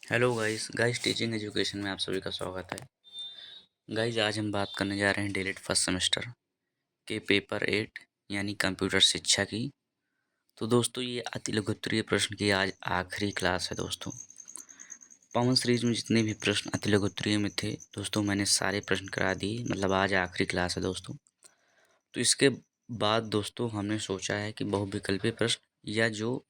Hello guys teaching education में आप सभी का स्वागत है। गाइस आज हम बात करने जा रहे हैं डीएलएड फर्स्ट सेमेस्टर के पेपर 8 यानी कंप्यूटर शिक्षा की। तो दोस्तों ये अति लघुत्तरीय प्रश्न की आज आखिरी क्लास है दोस्तों। पवन सीरीज में जितने भी प्रश्न अति लघुत्तरीय में थे दोस्तों मैंने सारे प्रश्न करा दिए, मतलब आज आखिरी क्लास है दोस्तों। तो इसके बाद दोस्तों हमने सोचा है कि बहुविकल्पीय प्रश्न या जो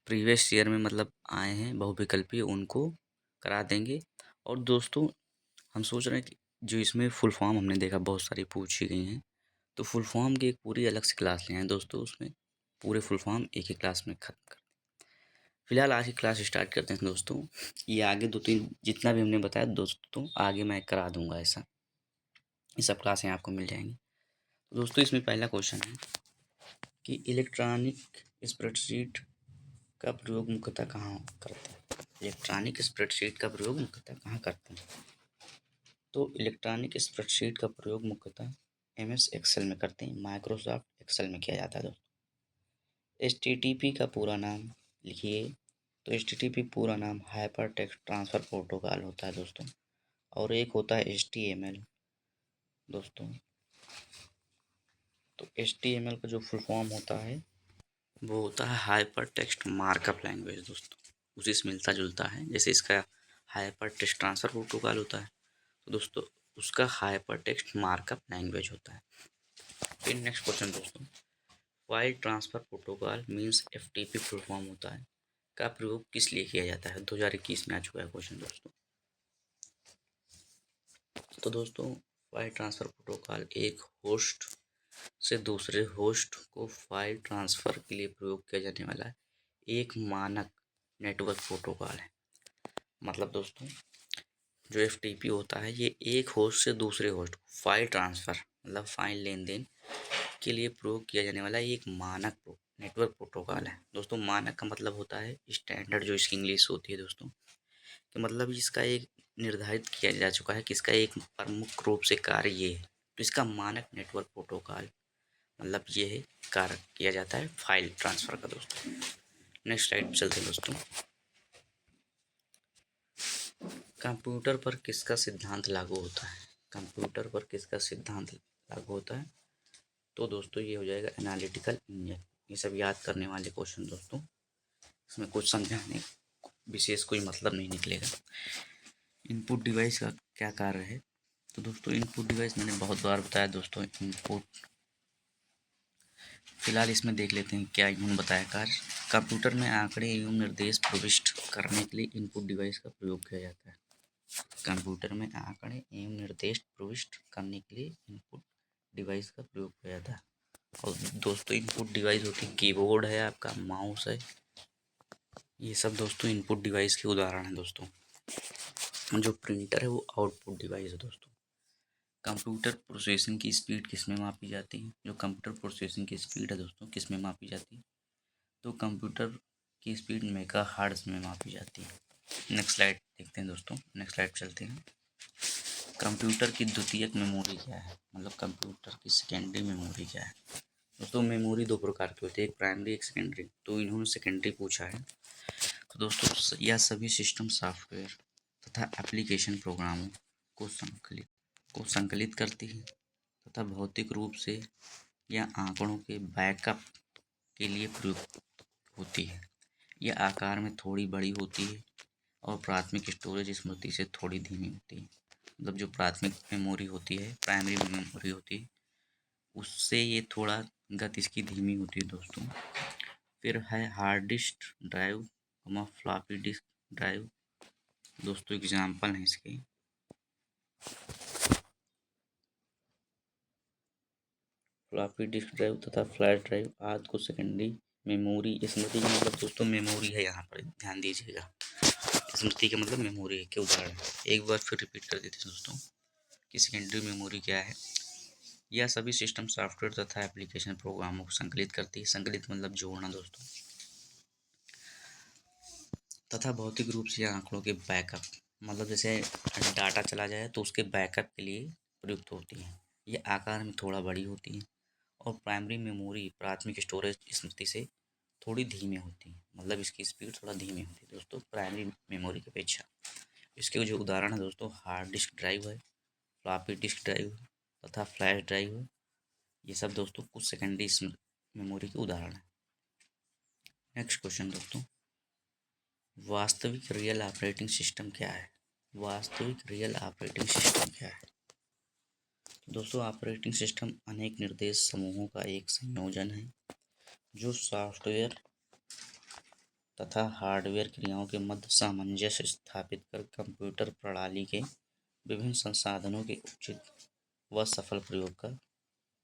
प्रीवियस ईयर में मतलब आए हैं बहुविकल्पीय उनको करा देंगे। और दोस्तों हम सोच रहे हैं कि जो इसमें फुल फॉर्म हमने देखा बहुत सारी पूछी गई हैं, तो फुल फॉर्म की एक पूरी अलग से क्लास ले आए दोस्तों। उसमें पूरे फुल फॉर्म एक ही क्लास में खत्म कर। फिलहाल आज की क्लास स्टार्ट करते हैं दोस्तों। ये आगे दो तीन जितना भी हमने बताया दोस्तों आगे मैं करा दूंगा, ऐसा ये सब क्लासें आपको मिल जाएंगी। तो दोस्तों इसमें पहला क्वेश्चन है कि इलेक्ट्रॉनिक स्प्रेडशीट का प्रयोग मुख्यतः कहाँ करते हैं। इलेक्ट्रॉनिक स्प्रेडशीट का प्रयोग मुख्यतः कहाँ करते हैं। तो इलेक्ट्रॉनिक स्प्रेडशीट का प्रयोग मुख्यतः एमएस एक्सेल में करते हैं, माइक्रोसॉफ्ट एक्सेल में किया जाता है दोस्तों। एचटीटीपी का पूरा नाम लिखिए। तो एचटीटीपी पूरा नाम हाइपर टेक्स्ट ट्रांसफ़र प्रोटोकॉल होता है दोस्तों, और एक होता है एचटीएमएल दोस्तों। तो एचटीएमएल का जो फुल फॉर्म होता है वो होता है हाइपर टेक्स्ट मार्कअप लैंग्वेज दोस्तों। उसी से मिलता जुलता है, जैसे इसका हाइपर टेक्स्ट ट्रांसफ़र प्रोटोकॉल होता है तो दोस्तों उसका हाइपर टेक्स्ट मार्कअप लैंग्वेज होता है। फिर नेक्स्ट क्वेश्चन दोस्तों, file transfer protocol means FTP full form होता है का प्रयोग किस लिए किया जाता है। 2021 में आ चुका है क्वेश्चन दोस्तों। तो दोस्तों फाइल ट्रांसफ़र प्रोटोकॉल एक होस्ट से दूसरे होस्ट को फाइल ट्रांसफ़र के लिए प्रयोग किया जाने वाला एक मानक नेटवर्क प्रोटोकॉल है। मतलब दोस्तों जो एफटीपी होता है ये एक होस्ट से दूसरे होस्ट को फाइल ट्रांसफ़र मतलब फाइल लेन देन के लिए प्रयोग किया जाने वाला एक मानक नेटवर्क प्रोटोकॉल है दोस्तों। मानक का मतलब होता है स्टैंडर्ड, जो इसकी इंग्लिश होती है दोस्तों, कि मतलब इसका एक निर्धारित किया जा चुका है कि इसका एक प्रमुख रूप से कार्य ये है। तो इसका मानक नेटवर्क प्रोटोकॉल मतलब ये है, कार्य किया जाता है फाइल ट्रांसफ़र का दोस्तों। नेक्स्ट स्लाइड चलते हैं दोस्तों। कंप्यूटर पर किसका सिद्धांत लागू होता है। कंप्यूटर पर किसका सिद्धांत लागू होता है। तो दोस्तों ये हो जाएगा एनालिटिकल इंजन। ये सब याद करने वाले क्वेश्चन दोस्तों, इसमें कुछ समझाने विशेष कोई मतलब नहीं निकलेगा। इनपुट डिवाइस का क्या कार्य है। तो दोस्तों इनपुट डिवाइस मैंने बहुत बार बताया दोस्तों। इनपुट फिलहाल इसमें देख लेते हैं क्या इन्होंने बताया कार्य। कंप्यूटर में आंकड़े एवं निर्देश प्रविष्ट करने के लिए इनपुट डिवाइस का प्रयोग किया जाता है। कंप्यूटर में आंकड़े एवं निर्देश प्रविष्ट करने के लिए इनपुट डिवाइस का प्रयोग किया जाता है। और दोस्तों इनपुट डिवाइस होती है कीबोर्ड है आपका, माउस है, ये सब दोस्तों इनपुट डिवाइस के उदाहरण हैं दोस्तों। जो प्रिंटर है वो आउटपुट डिवाइस है दोस्तों। कंप्यूटर प्रोसेसिंग की स्पीड किस में मापी जाती है। जो कंप्यूटर प्रोसेसिंग की स्पीड है दोस्तों किस में मापी जाती है। तो कंप्यूटर की स्पीड मेगाहर्ट्ज़ में मापी जाती है। नेक्स्ट स्लाइड देखते हैं दोस्तों, नेक्स्ट स्लाइड चलते हैं। कंप्यूटर की द्वितीयक मेमोरी क्या है, मतलब कंप्यूटर की सेकेंडरी मेमोरी क्या है। दोस्तों मेमोरी दो प्रकार की होती है, एक प्राइमरी एक सेकेंडरी। तो इन्होंने सेकेंडरी पूछा है। तो दोस्तों यह सभी सिस्टम सॉफ्टवेयर तथा एप्लीकेशन प्रोग्रामों को संकलित करती है तथा भौतिक रूप से या आंकड़ों के बैकअप के लिए प्रयुक्त होती है। यह आकार में थोड़ी बड़ी होती है और प्राथमिक स्टोरेज स्मृति से थोड़ी धीमी होती है। मतलब जो प्राथमिक मेमोरी होती है, प्राइमरी मेमोरी होती है, उससे ये थोड़ा गति इसकी धीमी होती है दोस्तों। फिर है hard disk drive, floppy disk drive. दोस्तों एग्जाम्पल हैं इसके। फ्लॉपी डिस्क ड्राइव तथा फ्लैश ड्राइव आदि को सेकेंडरी मेमोरी। स्मृति का मतलब दोस्तों मेमोरी है, यहाँ पर ध्यान दीजिएगा। स्मृति का मतलब मेमोरी के उदाहरण। एक बार फिर रिपीट कर देते हैं दोस्तों कि सेकेंडरी मेमोरी क्या है। यह सभी सिस्टम सॉफ्टवेयर तथा एप्लीकेशन प्रोग्रामों को संकलित करती है। संकलित मतलब जोड़ना दोस्तों। तथा भौतिक रूप से आंकड़ों के बैकअप, मतलब जैसे डाटा चला जाए तो उसके बैकअप के लिए प्रयुक्त होती है। ये आकार में थोड़ा बड़ी होती है और प्राइमरी मेमोरी प्राथमिक स्टोरेज स्मृति से थोड़ी धीमे होती है। मतलब इसकी स्पीड थोड़ा धीमी होती है दोस्तों प्राइमरी मेमोरी की अपेक्षा। इसके जो उदाहरण है दोस्तों, हार्ड डिस्क ड्राइव है, फ्लॉपी डिस्क ड्राइव है तथा फ्लैश ड्राइव है। ये सब दोस्तों कुछ सेकेंडरी मेमोरी के उदाहरण हैं। नेक्स्ट क्वेश्चन दोस्तों, वास्तविक रियल ऑपरेटिंग सिस्टम क्या है? वास्तविक रियल ऑपरेटिंग सिस्टम क्या है? दोस्तों ऑपरेटिंग सिस्टम अनेक निर्देश समूहों का एक संयोजन है जो सॉफ्टवेयर तथा हार्डवेयर क्रियाओं के मध्य सामंजस्य स्थापित कर कंप्यूटर प्रणाली के विभिन्न संसाधनों के उचित व सफल प्रयोग का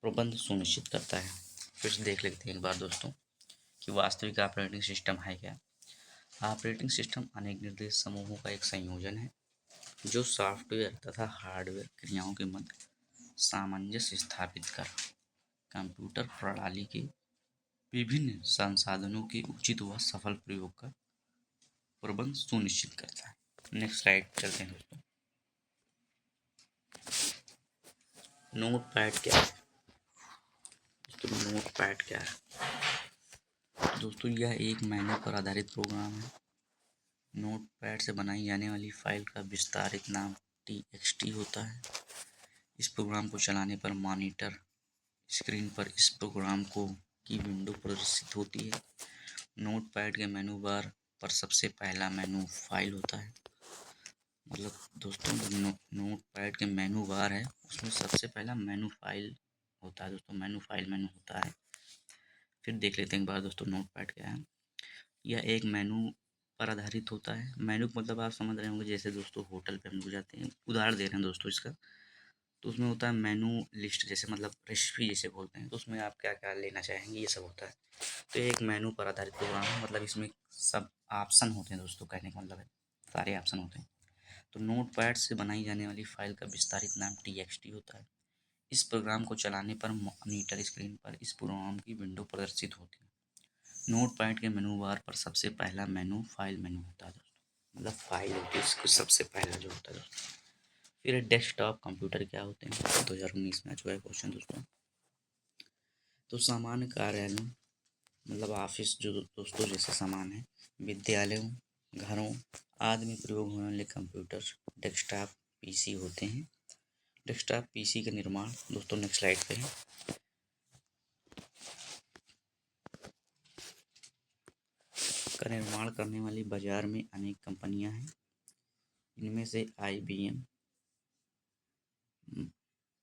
प्रबंध सुनिश्चित करता है। फिर से देख लेते हैं एक बार दोस्तों कि वास्तविक ऑपरेटिंग सिस्टम है क्या। ऑपरेटिंग सिस्टम अनेक निर्देश समूहों का एक संयोजन है जो सॉफ्टवेयर तथा हार्डवेयर क्रियाओं के मध्य सामंजस्य स्थापित कर कंप्यूटर प्रणाली के विभिन्न संसाधनों के उचित व सफल प्रयोग का प्रबंध सुनिश्चित करता है। नेक्स्ट स्लाइड चलते हैं दोस्तों। नोट पैड क्या है? दोस्तों नोट पैड क्या है? दोस्तों यह एक मेनू पर आधारित प्रोग्राम है। नोट पैड से बनाई जाने वाली फाइल का विस्तारित नाम txt होता है। इस प्रोग्राम को चलाने पर मॉनिटर स्क्रीन पर इस प्रोग्राम की विंडो प्रदर्शित होती है। नोट पैड के मेनू बार पर सबसे पहला मेनू फाइल होता है। मतलब दोस्तों नोट पैड के मेनू बार है उसमें सबसे पहला मेनू फाइल होता है दोस्तों, मेनू होता है। फिर देख लेते हैं एक बार दोस्तों नोट पैड क्या है। यह एक मेनू पर आधारित होता है। मेनू मतलब आप समझ रहे होंगे, जैसे दोस्तों होटल पे हम लोग जाते हैं, उदाहरण दे रहे हैं दोस्तों इसका, तो उसमें होता है मेनू लिस्ट, जैसे मतलब रेसिपी जैसे बोलते हैं, तो उसमें आप क्या क्या लेना चाहेंगे ये सब होता है। तो ये एक मेनू पर आधारित प्रोग्राम है, मतलब इसमें सब ऑप्शन होते हैं दोस्तों, कहने का मतलब है सारे ऑप्शन होते हैं। तो नोट पैड से बनाई जाने वाली फाइल का विस्तारित नाम txt होता है। इस प्रोग्राम को चलाने पर मॉनिटर स्क्रीन पर इस प्रोग्राम की विंडो प्रदर्शित होती है। नोट पैड के मेनू बार पर सबसे पहला मेनू फाइल मेनू होता है दोस्तों, मतलब फाइल होती है इसको सबसे पहला जो होता है दोस्तों। फिर डेस्कटॉप कंप्यूटर क्या होते हैं? 2019 में आ चुका है क्वेश्चन दोस्तों। तो सामान्य कार्यालयों मतलब ऑफिस जो दोस्तों जैसे सामान है, विद्यालयों, घरों आदि में प्रयोग होने वाले कंप्यूटर डेस्कटॉप पीसी होते हैं। डेस्कटॉप पीसी का निर्माण दोस्तों नेक्स्ट स्लाइड पे है। का निर्माण करने वाली बाजार में अनेक कंपनियां हैं। इनमें से IBM,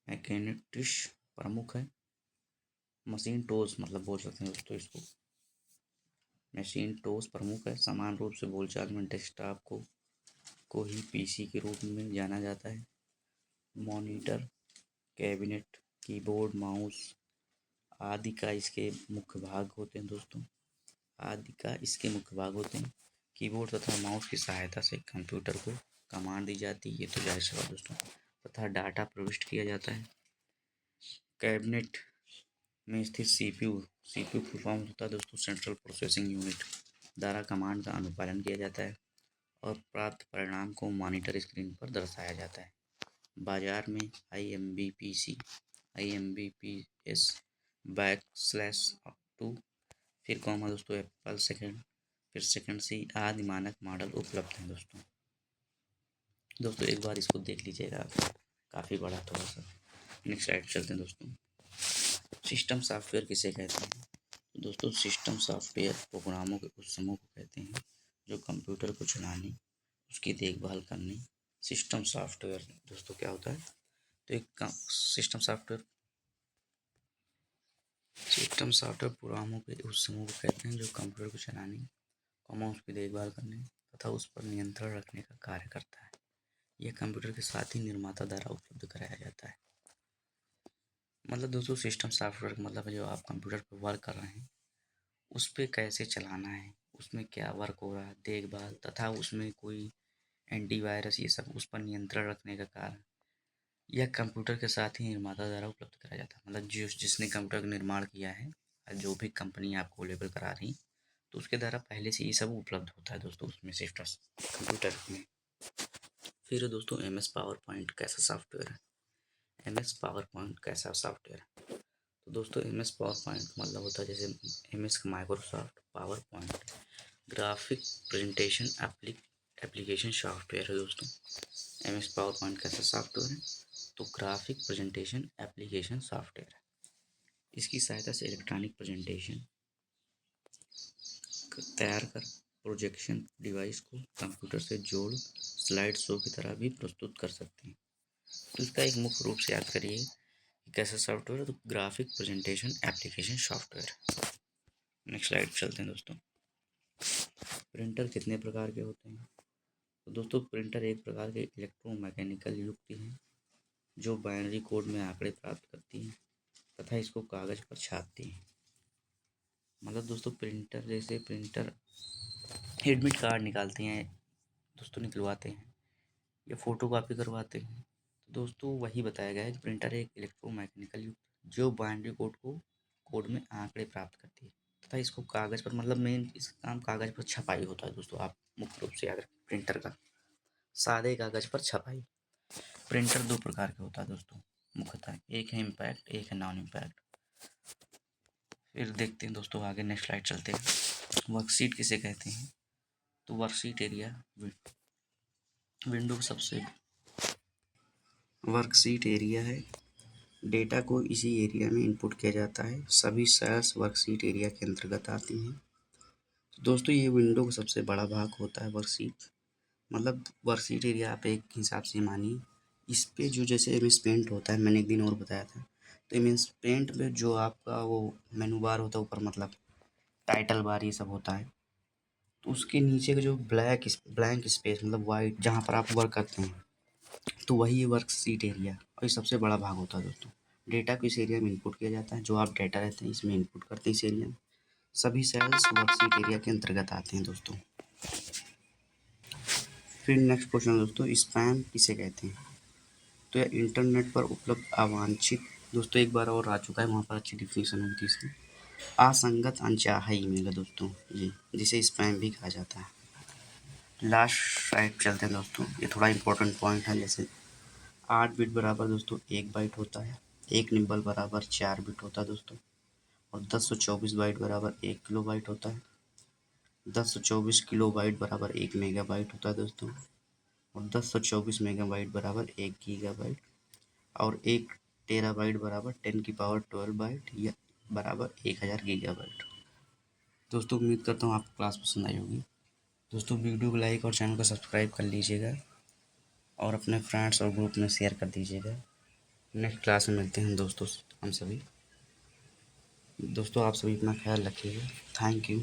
मैकिन्टोश प्रमुख है। मशीनटोश मतलब बोल सकते हैं दोस्तों इसको, मैकिन्टोश प्रमुख है। समान रूप से बोलचाल में डेस्कटॉप को ही पीसी के रूप में जाना जाता है। मॉनिटर, कैबिनेट, कीबोर्ड, माउस आदि का इसके मुख्य भाग होते हैं दोस्तों, कीबोर्ड तथा माउस की सहायता से कंप्यूटर को कमांड दी जाती है, ये तो जाहिर सी बात दोस्तों, तथा डाटा प्रविष्ट किया जाता है। कैबिनेट में स्थित सीपीयू फुल फॉर्म होता है दोस्तों, सेंट्रल प्रोसेसिंग यूनिट द्वारा कमांड का अनुपालन किया जाता है और प्राप्त परिणाम को मॉनिटर स्क्रीन पर दर्शाया जाता है। बाजार में IMBPS /2 फिर कॉमा दोस्तों एप्पल सेकेंड, फिर सेकेंड सी आदि मानक मॉडल उपलब्ध हैं दोस्तों एक बार इसको देख लीजिएगा, काफ़ी बड़ा थोड़ा सा। नेक्स्ट स्लाइड चलते हैं दोस्तों। सिस्टम सॉफ्टवेयर किसे कहते हैं? दोस्तों सिस्टम सॉफ्टवेयर प्रोग्रामों के उस समूह को कहते हैं जो कंप्यूटर को चलाने, उसकी देखभाल करने। सिस्टम सॉफ्टवेयर दोस्तों क्या होता है? तो एक सिस्टम सॉफ्टवेयर प्रोग्रामों के उस समूह को कहते हैं जो कंप्यूटर को चलाने, उसकी देखभाल करने तथा उस पर नियंत्रण रखने का कार्य करता है। यह कंप्यूटर के साथ ही निर्माता द्वारा उपलब्ध कराया जाता है। मतलब दोस्तों सिस्टम सॉफ्टवेयर मतलब जो आप कंप्यूटर पर वर्क कर रहे हैं उस पर कैसे चलाना है, उसमें क्या वर्क हो रहा है, देखभाल तथा उसमें कोई एंटीवायरस ये सब उस पर नियंत्रण रखने का कार्य यह कंप्यूटर के साथ ही निर्माता द्वारा उपलब्ध कराया जाता है। मतलब जिसने कंप्यूटर का निर्माण किया है, जो भी कंपनी आपको अवेलेबल करा रही तो उसके द्वारा पहले से ये सब उपलब्ध होता है दोस्तों उसमें सिस्टम कंप्यूटर में। फिर दोस्तों MS पावर पॉइंट कैसा सॉफ्टवेयर है? MS पावर पॉइंट कैसा सॉफ्टवेयर है? तो दोस्तों MS पावर पॉइंट मतलब होता है जैसे MS का Microsoft power point graphic presentation application software है दोस्तों। MS पावर पॉइंट कैसा सॉफ्टवेयर है? तो ग्राफिक प्रेजेंटेशन एप्लीकेशन सॉफ्टवेयर है। इसकी सहायता से इलेक्ट्रॉनिक प्रेजेंटेशन तैयार कर प्रोजेक्शन डिवाइस को कंप्यूटर से जोड़ स्लाइड शो की तरह भी प्रस्तुत कर सकते हैं। तो इसका एक मुख्य रूप से याद करिए कि कैसा सॉफ्टवेयर है, तो graphic presentation application software. Next slide चलते हैं दोस्तों। प्रिंटर कितने प्रकार के होते हैं? तो दोस्तों प्रिंटर एक प्रकार के इलेक्ट्रोमैकेनिकल युक्ति है जो बाइनरी कोड में आंकड़े प्राप्त करती है तथा इसको कागज पर छापती है। मतलब दोस्तों प्रिंटर जैसे प्रिंटर एडमिट कार्ड निकालते हैं दोस्तों, निकलवाते हैं या फोटो कॉपी करवाते हैं। तो दोस्तों वही बताया गया है कि प्रिंटर एक इलेक्ट्रोमैकेनिकल युक्त जो बाइनरी कोड में आंकड़े प्राप्त करती है तथा इसको कागज पर, मतलब मेन इसका काम कागज पर छपाई होता है दोस्तों। आप मुख्य रूप से याद रखें प्रिंटर का सादे कागज पर छपाई। प्रिंटर दो प्रकार के होता है दोस्तों मुख्यतः, एक है इम्पैक्ट, एक है नॉन इम्पैक्ट। फिर देखते हैं दोस्तों आगे, नेक्स्ट स्लाइड चलते हैं। वर्कशीट किसे कहते हैं? तो वर्कशीट एरिया विंडो सबसे वर्कशीट एरिया है। डेटा को इसी एरिया में इनपुट किया जाता है। सभी सेल्स वर्कशीट एरिया के अंतर्गत आती हैं। तो दोस्तों ये विंडो का सबसे बड़ा भाग होता है वर्कशीट। मतलब वर्कशीट एरिया आप एक हिसाब से मानिए, इस पे जो जैसे एमएस पेंट होता है, मैंने एक दिन और बताया था। तो एमएस पेंट में जो आपका वो मेनू बार होता है ऊपर, मतलब टाइटल बार ये सब होता है, तो उसके नीचे का जो ब्लैंक स्पेस मतलब वाइट, जहाँ पर आप वर्क करते हैं, तो वही है वर्कशीट एरिया और ये सबसे बड़ा भाग होता है दोस्तों। डेटा को इस एरिया में इनपुट किया जाता है। जो आप डेटा रहते हैं इसमें इनपुट करते हैं इस एरिया में। सभी सेल्स वर्कशीट एरिया के अंतर्गत आते हैं दोस्तों। फिर नेक्स्ट क्वेश्चन दोस्तों, स्पैम किसे कहते हैं? तो यह इंटरनेट पर उपलब्ध अवांछित, दोस्तों एक बार और आ चुका है, वहाँ पर अच्छी डिफिनेशन हुई थी इसकी, असंगत अनचाहा ईमेल है दोस्तों जी, जिसे स्पैम भी कहा जाता है। लास्ट साइड चलते हैं दोस्तों, ये थोड़ा इंपॉर्टेंट पॉइंट है। जैसे 8 बिट बराबर दोस्तों 1 बाइट होता है, 1 निब्बल बराबर 4 बिट होता है दोस्तों, और 1024 बाइट बराबर 1 किलो बाइट होता है। 1024 किलो बाइट बराबर 1 मेगा बाइट होता है दोस्तों, और 1024 मेगा बाइट बराबर 1 गीगा बाइट, और 1 टेराबाइट बराबर 10 की पावर 12 बाइट या बराबर 1000 गीगाबाइट। दोस्तों उम्मीद करता हूँ आपको क्लास पसंद आई होगी। दोस्तों वीडियो को लाइक और चैनल को सब्सक्राइब कर लीजिएगा और अपने फ्रेंड्स और ग्रुप में शेयर कर दीजिएगा। नेक्स्ट क्लास में मिलते हैं दोस्तों हम सभी। दोस्तों आप सभी अपना ख्याल रखिएगा। Thank you.